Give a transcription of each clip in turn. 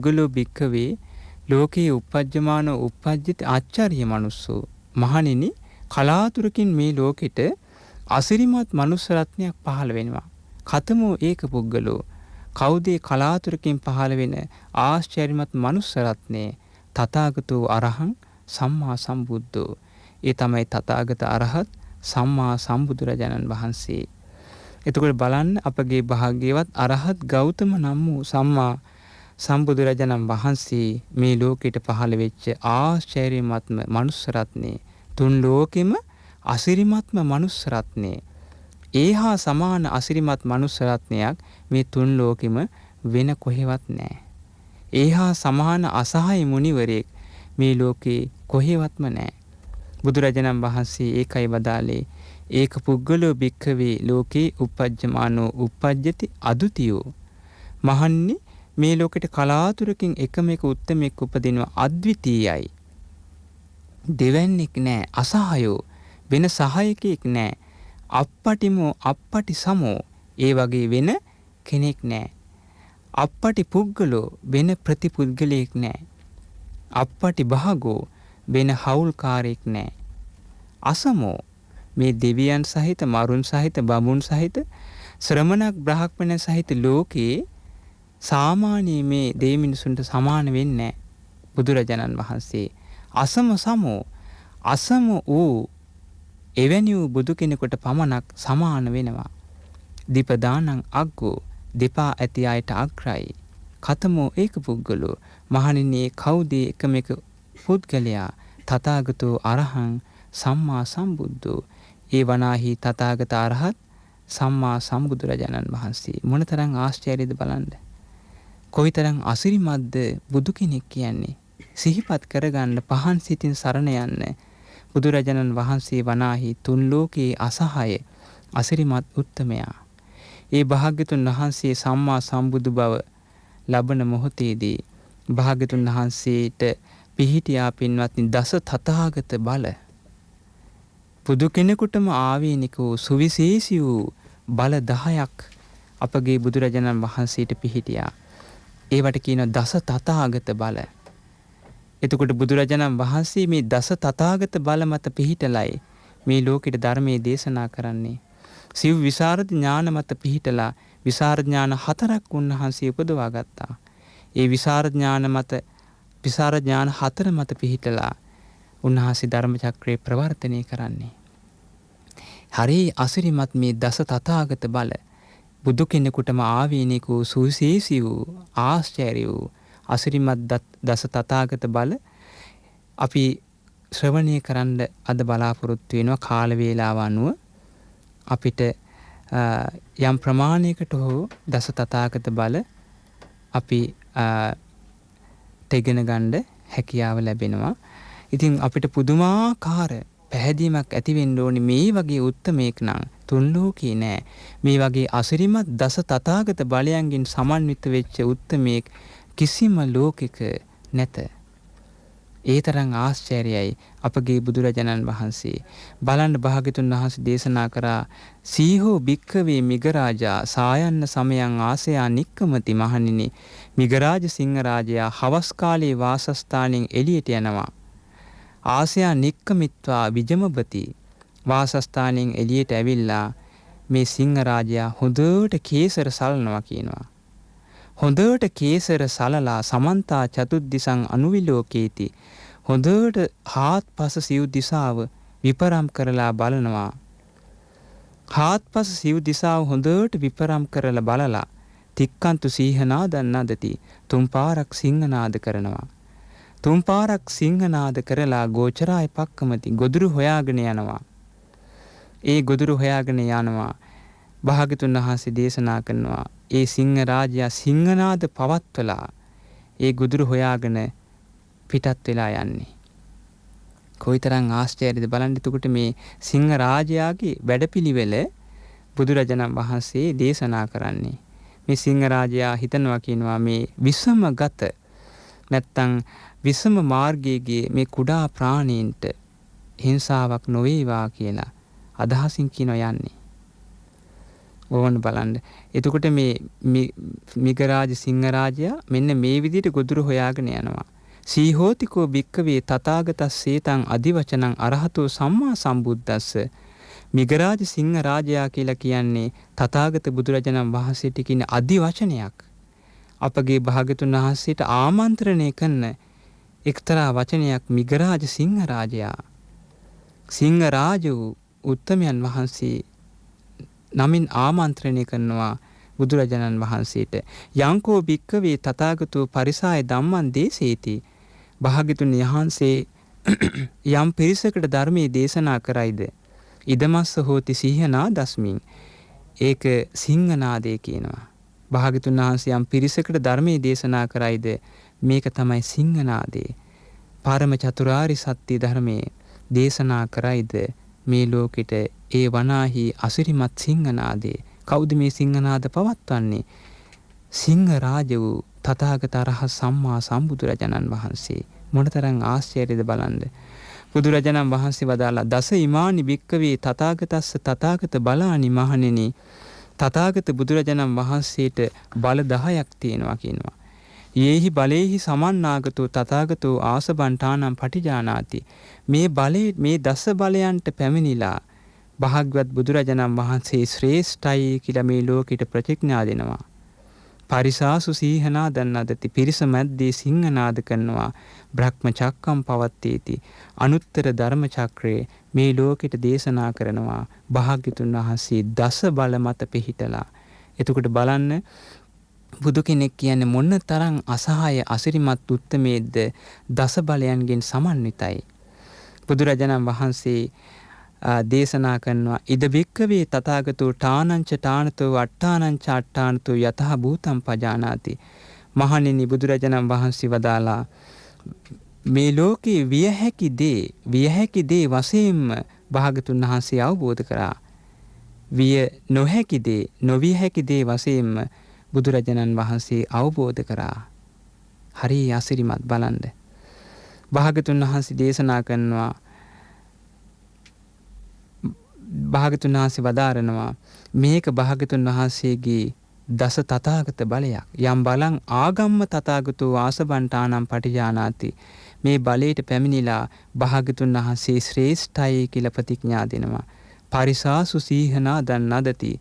ගුලෝ භික්ඛවේ ලෝකේ uppajjamaano uppajjati ආචාර්ය මනුස්සෝ. මහණෙනි, කලාතුරකින් මේ ලෝකෙට අසිරිමත් මනුස්ස රත්නයක් පහළ වෙනවා. කතමෝ ඒක පුද්ගලෝ. කවුද කලාතුරකින් පහළ වෙන ආශ්චර්යමත් මනුස්ස රත්නේ? තථාගතෝ අරහං සම්මා සම්බුද්ධෝ. ඒ තමයි තථාගත අරහත් සම්මා සම්බුදුරජාණන් වහන්සේ. එතකොට බලන්න අපගේ භාග්‍යවත් අරහත් ගෞතම නම් වූ සම්මා සම්බුදුරජාණන් වහන්සේ මේ ලෝකෙට පහළ වෙච්ච ආශ්චර්යමත්ම මනුස්ස රත්නේ, තුන් ලෝකෙම අසිරිමත්ම මනුස්ස රත්නේ. ඒහා සමාන අසිරිමත් මනුස්ස රත්නයක් මේ තුන් ලෝකෙම වෙන කොහෙවත් නැහැ. ඒහා සමාන අසහාය මුනිවරයෙක් මේ ලෝකේ කොහෙවත්ම නැහැ. බුදුරජාණන් වහන්සේ ඒකයි වදාළේ, ඒක පුද්ගලෝ භික්ඛවේ ලෝකේ uppajjamaano uppajjati adutiyo. මහන්නේ, මේ ලෝකෙට කලාතුරකින් එකම එක උත්තමෙක් උපදිනවා, අද්විතීයයි. දෙවන්නේක් නැහැ, අසහායෝ, වෙන සහායකෙක් නැහැ. අප්පටිමෝ අප්පටි සමෝ, ඒ වගේ වෙන කෙනෙක් නැහැ. අප්පටි පුද්ගලෝ, වෙන ප්‍රතිපුද්ගලයෙක් නැහැ. අප්පටි භාගෝ, වෙන හවුල්කාරයෙක් නැහැ. අසමෝ, මේ දෙවියන් සහිත, මරුන් සහිත, බඹුන් සහිත, ශ්‍රමණ බ්‍රහ්මණ සහිත ලෝකේ සාමාන්‍ය මේ දෙවි මිනිසුන්ට සමාන වෙන්නේ නැහැ බුදුරජාණන් වහන්සේ. අසම සමෝ, අසම වූ එවැනි වූ බුදු කෙනෙකුට පමණක් සමාන වෙනවා. දීපදානං අග්ගෝ, දෙපා ඇති අයට අග්‍රයි. කතමෝ ඒක පුද්ගලෝ. මහණෙනි, කවුද එකම එක පුද්ගලයා? තථාගතෝ අරහං සම්මා සම්බුද්ධෝ. ඒ වනාහි තථාගත අරහත් සම්මා සම්බුදුරජාණන් වහන්සේ. මොනතරම් ආශ්චර්යද බලන්න. කොයිතරම් අසිරිමත්ද බුදු කෙනෙක් කියන්නේ. සිහිපත් කරගන්න, පහන් සිතින් සරණ යන්න. බුදුරජාණන් වහන්සේ වනාහි තුන් ලෝකේ අසහාය අසිරිමත් උත්තමයා. ඒ භාග්‍යතුන් වහන්සේ සම්මා සම්බුදු බව ලබන මොහොතේදී භාග්‍යතුන් වහන්සේට පිහිටියා පින්වත්නි දස තථාගත බල. බුදු කෙනෙකුටම ආවේනික වූ සුවිශේෂී වූ බල 10ක් අපගේ බුදුරජාණන් වහන්සේට පිහිටියා. ඒවට කියනවා දස තථාගත බල. එතකොට බුදුරජාණන් වහන්සේ මේ දස තථාගත බල මත පිහිටලයි මේ ලෝකෙට ධර්මයේ දේශනා කරන්නේ. සිව් විසරද ඥාන මත පිහිටලා විසරද ඥාන 4ක් උන්වහන්සේ උපදවා ගත්තා. ඒ විසරද ඥාන මත, විසරද ඥාන 4 මත පිහිටලා උන්වහන්සේ ධර්ම චක්‍රේ ප්‍රවර්තනය කරන්නේ. හරි අසිරිමත් මේ දස තථාගත බල බුදු කෙනෙකුටම ආවේනික වූ සුවිශේෂී වූ ආශ්චර්ය වූ අසිරිමත් දස තථාගත බල අපි ශ්‍රවණය කරන්න අද බලාපොරොත්තු වෙනවා. කාල වේලාව අනුව අපිට යම් ප්‍රමාණයකට හෝ දස තථාගත බල අපි ඉගෙන ගන්න හැකියාව ලැබෙනවා. ඉතින් අපිට පුදුමාකාර පැහැදීමක් ඇති වෙන්න ඕනි. මේ වගේ උත්තමයෙක් නම් තුන් ලෝකේ නෑ. මේ වගේ අසිරිමත් දස තථාගත බලයන්ගෙන් සමන්විත වෙච්ච උත්තමයෙක් කිසිම ලෝකෙක නැත. ඒ තරම් ආශ්චර්යයි අපගේ බුදුරජාණන් වහන්සේ. බලන්න භාග්‍යතුන් වහන්සේ දේශනා කරා, සීහෝ භික්ඛවේ මිගරාජා සායන්න සමයං ආසයා නික්කමති. මහණෙනි, මිගරාජ සිංහරාජයා හවස් කාලේ වාසස්ථානෙන් එළියට යනවා. ආසයා නික්කමිත්වා විජමබති. වාසස්ථානෙන් එළියට ඇවිල්ලා මේ සිංහරාජයා හොඳට කේසර සලනවා කියනවා. හොඳට කේසර සලලා සමන්තා චතුද්දිසං අනුවිලෝකේති. හොඳට හාත්පස සිව් දිසාව විපරම් කරලා බලනවා. හාත්පස සිව් දිසාව හොඳට විපරම් කරලා බලලා තික්කන්තු සීහනාදන් නදති. තුන් පාරක් සිංහනාද කරනවා. තුන් පාරක් සිංහනාද කරලා ගෝචරාය පක්කමති. ගොදුරු හොයාගෙන යනවා. ඒ ගොදුරු හොයාගෙන යනවා. භාග්‍යතුන් වහන්සේ දේශනා කරනවා, ඒ සිංහ රාජයා සිංහනාද පවත්වලා ඒ ගොදුරු හොයාගෙන පිටත් වෙලා යන්නේ. කොයිතරම් ආශ්චර්යද බලන්න. එතකොට මේ සිංහ රාජයාගේ වැඩපිළිවෙල බුදුරජාණන් වහන්සේ දේශනා කරන්නේ. මේ සිංහ රාජයා හිතනවා කියනවා මේ විසමගත නැත්තම් විසම මාර්ගයේ මේ කුඩා ප්‍රාණීන්ට හිංසාවක් නොවේවා කියලා අදහසින් කියනවා යන්නේ. ඕන්න බලන්න. එතකොට මේ මිගරාජ සිංහරාජයා මෙන්න මේ විදිහට ගොදුරු හොයාගෙන යනවා. සීහෝතිකෝ භික්කවේ තථාගතස්සේතං අදිවචනං අරහතෝ සම්මා සම්බුද්දස්ස. මිගරාජ සිංහරාජයා කියලා කියන්නේ තථාගත බුදුරජාණන් වහන්සේට කියන අදිවචනයක්. අපගේ භාග්‍යතුන් වහන්සේට ආමන්ත්‍රණය කරන එක්තරා වචනයක් මිගරාජ සිංහරාජයා. සිංහරාජ වූ උත්තමයන් වහන්සේ නමින් ආමන්ත්‍රණය කරනවා බුදුරජාණන් වහන්සේට. යංකෝ භික්කවේ තථාගතෝ පරිසාය ධම්මං දේසේති. භාග්‍යතුන් වහන්සේ යම් පිරිසකට ධර්මයේ දේශනා කරයිද ඉදමස්ස හෝති සිංහනාදස්මින්. ඒක සිංහනාදේ කියනවා. භාග්‍යතුන් වහන්සේ යම් පිරිසකට ධර්මයේ දේශනා කරයිද මේක තමයි සිංහනාදේ. පරම චතුරාරි සත්‍ය ධර්මයේ දේශනා කරයිද මේ ලෝකෙට ඒ වනාහි අසිරිමත් සිංහනාදේ. කවුද මේ සිංහනාද පවත්වන්නේ? සිංහරාජ වූ තථාගත අරහත් සම්මා සම්බුදුරජාණන් වහන්සේ. මොනතරම් ආශ්චර්යද බලන්න. බුදුරජාණන් වහන්සේ වදාලා දස ඉමානි භික්කවේ තථාගතස්ස තථාගත බලානි මහණෙනි. තථාගත බුදුරජාණන් වහන්සේට බල 10ක් තියෙනවා කියනවා. යේහි බලේහි සමන්නාගතෝ තථාගතෝ ආසබන්ඨානම් පටිජානාති. මේ බලේ මේ දස බලයන්ට පැමිණිලා භාග්‍යවත් බුදුරජාණන් වහන්සේ ශ්‍රේෂ්ඨයි කියලා මේ ලෝකෙට ප්‍රතිඥා දෙනවා. පරිසාසු සීහනාදන් නදති. පිරිස මැද්දේ සිංහනාද කරනවා. බ්‍රහ්ම චක්කම් පවත්තේති. අනුත්තර ධර්ම චක්‍රයේ මේ ලෝකෙට දේශනා කරනවා. භාග්‍යතුන් වහන්සේ දස බල මත පිහිටලා. එතකොට බලන්න බුදු කෙනෙක් කියන්නේ මොන තරම් අසහාය අසිරිමත් උත්තමේද්ද දස බලයන්ගෙන් සමන්විතයි. බුදුරජාණන් වහන්සේ දේශනා කරනවා ඉද භික්කවේ තථාගතෝ ඨානංච ඨානතෝ අට්ඨානංච අට්ඨානතෝ යතහ භූතං පජානාති. මහණෙනි බුදුරජාණන් වහන්සේ වදාලා මේ ලෝකේ විය හැකි දේ වශයෙන්ම භාගතුන් වහන්සේ අවබෝධ කරා. විය නොහැකි දේ නොවිය හැකි දේ වශයෙන්ම බුදුරජාණන් වහන්සේ අවබෝධ කරා. හරි අසිරිමත් බලන්න. භාගතුන් වහන්සේ දේශනා කරනවා භාගතුන් වහන්සේ වදාරනවා මේක භාගතුන් වහන්සේගේ දස තථාගත බලයක්. යම් බලං ආගම්ම තථාගතෝ ආසබන්ඨානම් පටිජානාති. මේ බලයට පැමිණිලා භාගතුන් වහන්සේ ශ්‍රේෂ්ඨයි කියලා ප්‍රතිඥා දෙනවා. පරිසාසු සීහනාදන් නදති.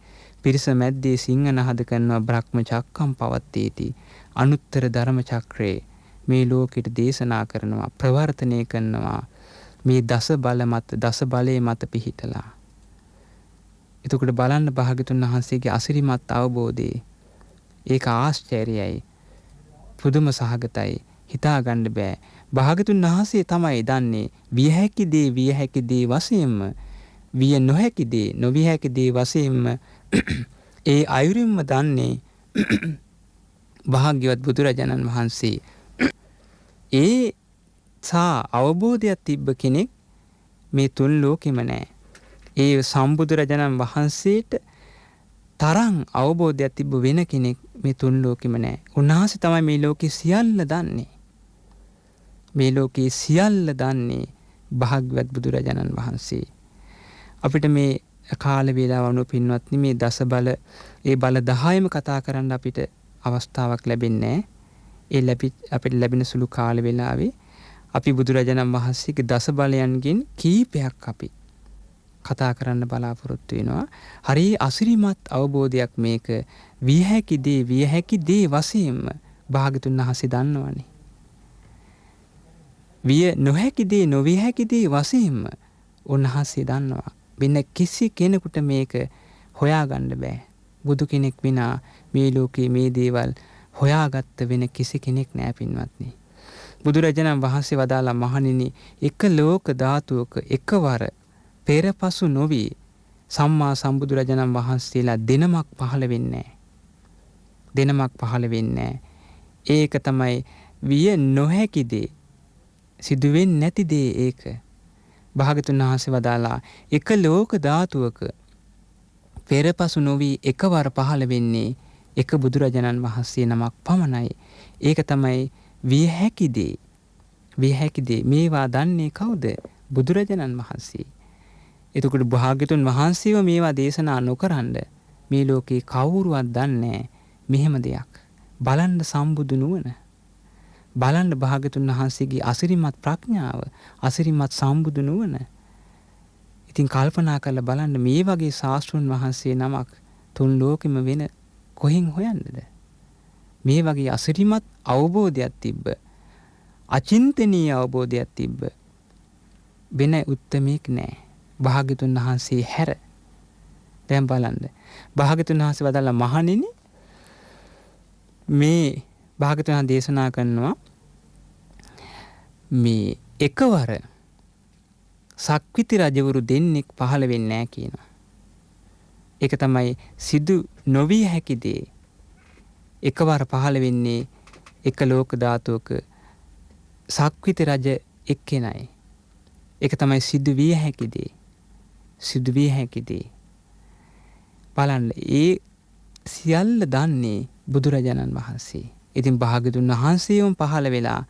පිරිස මැද්දේ සිංහනාද කරනවා. බ්‍රහ්ම චක්කම් පවත්තේති. අනුත්තර ධර්ම චක්‍රයේ මේ ලෝකෙට දේශනා කරනවා. ප්‍රවර්තනය කරනවා. මේ දස බල මත දස බලයේ මත පිහිටලා. එතකොට බලන්න භාග්‍යතුන් වහන්සේගේ අසිරිමත් අවබෝධය. ඒක ආශ්චර්යයි. පුදුම සහගතයි. හිතා ගන්න බෑ. භාග්‍යතුන් වහන්සේ තමයි දන්නේ විය හැකි දේ වශයෙන්ම විය නොහැකි දේ නොවිය හැකි දේ වශයෙන්ම ඒ අයුරින්ම දන්නේ භාග්‍යවත් බුදුරජාණන් වහන්සේ. ඒ සා අවබෝධයක් තිබ්බ කෙනෙක් මේ තුන් ලෝකෙම නැහැ. ඒ සම්බුදුරජාණන් වහන්සේට තරම් අවබෝධයක් තිබ්බ වෙන කෙනෙක් මේ තුන් ලෝකෙම නැහැ. උන්වහන්සේ තමයි මේ ලෝකේ සියල්ල දන්නේ. මේ ලෝකේ සියල්ල දන්නේ භාග්‍යවත් බුදුරජාණන් වහන්සේ. අපිට මේ කාල වේලාව වුණු පින්වත්නි මේ දස බල ඒ බල 10ම කතා කරන්න අපිට අවස්ථාවක් ලැබෙන්නේ නැහැ. අපිට ලැබෙන සුළු කාල වේලාවේ අපි බුදුරජාණන් වහන්සේගේ දස බලයන්ගෙන් කීපයක් අපි කතා කරන්න බලාපොරොත්තු වෙනවා. හරි අසිරිමත් අවබෝධයක් මේක. විය හැකි දේ වශයෙන්ම භාගතුන් වහන්සේ දන්නවනේ. විය නොහැකි දේ නොවිය හැකි දේ වශයෙන්ම උන්වහන්සේ දන්නවා. වෙන කිසි කෙනෙකුට මේක හොයාගන්න බෑ. බුදු කෙනෙක් විනා මේ ලෝකේ මේ දේවල් හොයාගත්ත වෙන කිසි කෙනෙක් නෑ පින්වත්නි. බුදුරජාණන් වහන්සේ වදාලා මහණෙනි එක ලෝක ධාතුවක එකවර පෙරපසු නොවි සම්මා සම්බුදුරජාණන් වහන්සේලා දෙනමක් පහළ වෙන්නේ. ඒක තමයි විය නොහැකි දේ සිදුවෙන්නේ නැති දේ. ඒක භාගතුන් වහන්සේ වදාලා එක ලෝක ධාතුවක පෙරපසු නොවි එකවර පහළ වෙන්නේ එක බුදුරජාණන් වහන්සේ නමක් පමණයි. ඒක තමයි විය හැකි දේ. මේවා දන්නේ කවුද? බුදුරජාණන් වහන්සේ. එතකොට භාග්‍යතුන් වහන්සේව මේවා දේශනා නොකරන්න මේ ලෝකේ කවුරුවත් දන්නේ මෙහෙම දෙයක්. බලන්න සම්බුදු නුවණ. බලන්න භාග්‍යතුන් වහන්සේගේ අසිරිමත් ප්‍රඥාව, අසිරිමත් සම්බුදු නුවණ. ඉතින් කල්පනා කරලා බලන්න මේ වගේ ශාස්ත්‍රුන් වහන්සේ නමක් තුන් ලෝකෙම වෙන කොහෙන් හොයන්නද? මේ වගේ අසිරිමත් අවබෝධයක් තිබ්බ, අචින්තනීය අවබෝධයක් තිබ්බ වෙන උත්තමෙක් නැහැ. භාග්‍යතුන් වහන්සේ හැර. දැන් බලන්න. භාග්‍යතුන් වහන්සේ වදාළ මහණෙනි මේ භාග්‍යතුන් වහන්සේ දේශනා කරනවා මේ එකවර සක්විති රජවරු දෙන්නෙක් පහළ වෙන්නේ නැහැ කියනවා. ඒක තමයි සිදු නොවිය හැකි දේ. එකවර පහළ වෙන්නේ එක ලෝක ධාතුවක සක්විති රජ එක්කෙනයි. ඒක තමයි සිදු විය හැකි දේ. සිදු විය හැකි දේ. බලන්න ඒ සියල්ල දන්නේ බුදුරජාණන් වහන්සේ. ඉතින් භාග්‍යතුන් වහන්සේවම පහළ වෙලා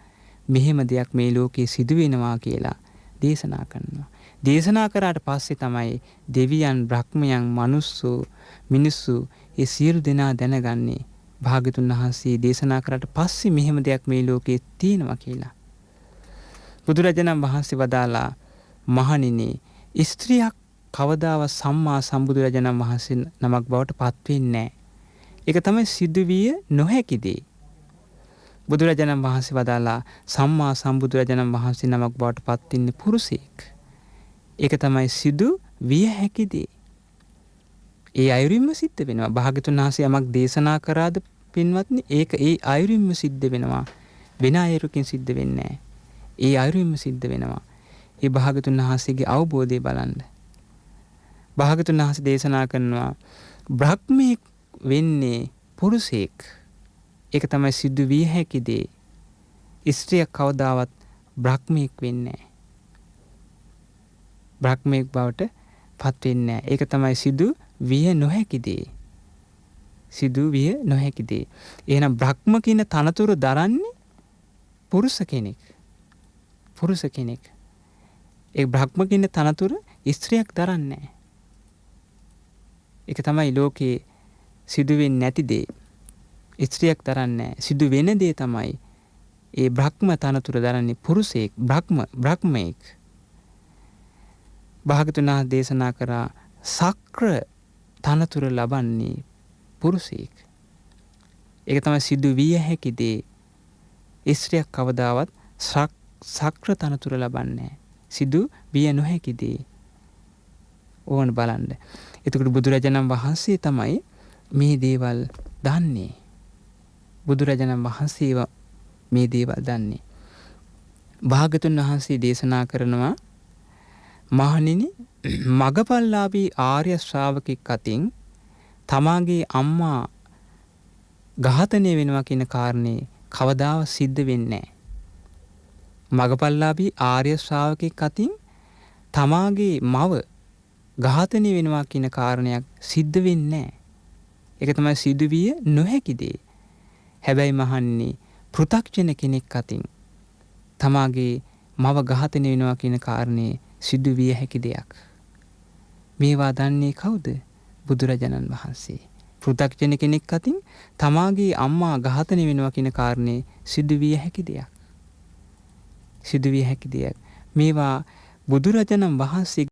මෙහෙම දෙයක් මේ ලෝකේ සිදු වෙනවා කියලා දේශනා කරනවා. දේශනා කරාට පස්සේ තමයි දෙවියන්, බ්‍රහ්මයන්, මනුස්සු, මිනිස්සු ඒ සියලු දෙනා දැනගන්නේ භාග්‍යතුන් වහන්සේ දේශනා කරාට පස්සේ මෙහෙම දෙයක් මේ ලෝකේ තියෙනවා කියලා. බුදුරජාණන් වහන්සේ වදාලා මහණෙනි ස්ත්‍රියක් කවදාවත් සම්මා සම්බුදුරජාණන් වහන්සේ නමක් බවට පත් වෙන්නේ නැහැ. ඒක තමයි සිදුවිය නොහැකි දේ. බුදුරජාණන් වහන්සේ වදාලා සම්මා සම්බුදුරජාණන් වහන්සේ නමක් බවට පත් වෙන්නේ පුරුෂයෙක්. ඒක තමයි සිදු විය හැකි දේ. ඒ අයුරින්ම සිද්ධ වෙනවා. භාග්‍යතුන් වහන්සේ යමක් දේශනා කරාද පින්වත්නි, ඒක ඒ අයුරින්ම සිද්ධ වෙනවා. වෙන අයුරකින් සිද්ධ වෙන්නේ නැහැ. ඒ අයුරින්ම සිද්ධ වෙනවා. ඒ භාග්‍යතුන් වහන්සේගේ අවබෝධය බලන්න. භාග්‍යතුන් වහන්සේ දේශනා කරනවා බ්‍රහ්මෙක් වෙන්නේ පුරුෂයෙක්. ඒක තමයි සිදු විය හැකි දේ. ස්ත්‍රියක් කවදාවත් බ්‍රහ්මෙක් වෙන්නේ නැහැ. බ්‍රහ්මෙක් බවට පත් වෙන්නේ නැහැ. ඒක තමයි සිදු විය නොහැකි දේ. සිදු විය නොහැකි දේ. එහෙනම් බ්‍රහ්ම කියන තනතුර දරන්නේ පුරුෂ කෙනෙක්. පුරුෂ කෙනෙක්. ඒ බ්‍රහ්ම කියන තනතුර ස්ත්‍රියක් දරන්නේ නැහැ. ඒක තමයි ලෝකේ සිදු වෙන්නේ නැති දේ. ස්ත්‍රියක් දරන්නේ නැහැ. සිදු වෙන දේ තමයි ඒ බ්‍රහ්ම තනතුර දරන්නේ පුරුෂයෙක්, බ්‍රහ්මයෙක්. භාග්‍යවතුන් වහන්සේ දේශනා කරා සක්‍ර තනතුර ලබන්නේ පුරුෂයෙක්. ඒක තමයි සිදු විය හැකි දේ. ස්ත්‍රියක් කවදාවත් සක්‍ර තනතුර ලබන්නේ නැහැ. සිදු විය නොහැකි දේ. ඕන බලන්න. එතකොට බුදුරජාණන් වහන්සේ තමයි මේ දේවල් දන්නේ. බුදුරජාණන් වහන්සේව මේ දේවල් දන්නේ. භාග්‍යවතුන් වහන්සේ දේශනා කරනවා මහණෙනි මගපල්ලාභී ආර්ය ශ්‍රාවකෙක් අතින් තමාගේ අම්මා ඝාතනය වෙනවා කියන කාරණේ කවදාවත් සිද්ධ වෙන්නේ නැහැ. මගපල්ලාභී ආර්ය ශ්‍රාවකෙක් අතින් තමාගේ මව ඝාතනය වෙනවා කියන කාරණයක් සිද්ධ වෙන්නේ නැහැ. ඒක තමයි සිදුවිය නොහැකි දේ. හැබැයි මහන්නේ පෘථග්ජන කෙනෙක් අතින් තමාගේ මව ඝාතනය වෙනවා කියන කාරණේ සිදුවිය හැකි දෙයක්. මේවා දන්නේ කවුද? බුදුරජාණන් වහන්සේ. පෘථග්ජන කෙනෙක් අතින් තමාගේ අම්මා ඝාතනය වෙනවා කියන කාරණේ සිදුවිය හැකි දෙයක්. සිදුවිය හැකි දෙයක්. මේවා බුදුරජාණන් වහන්සේ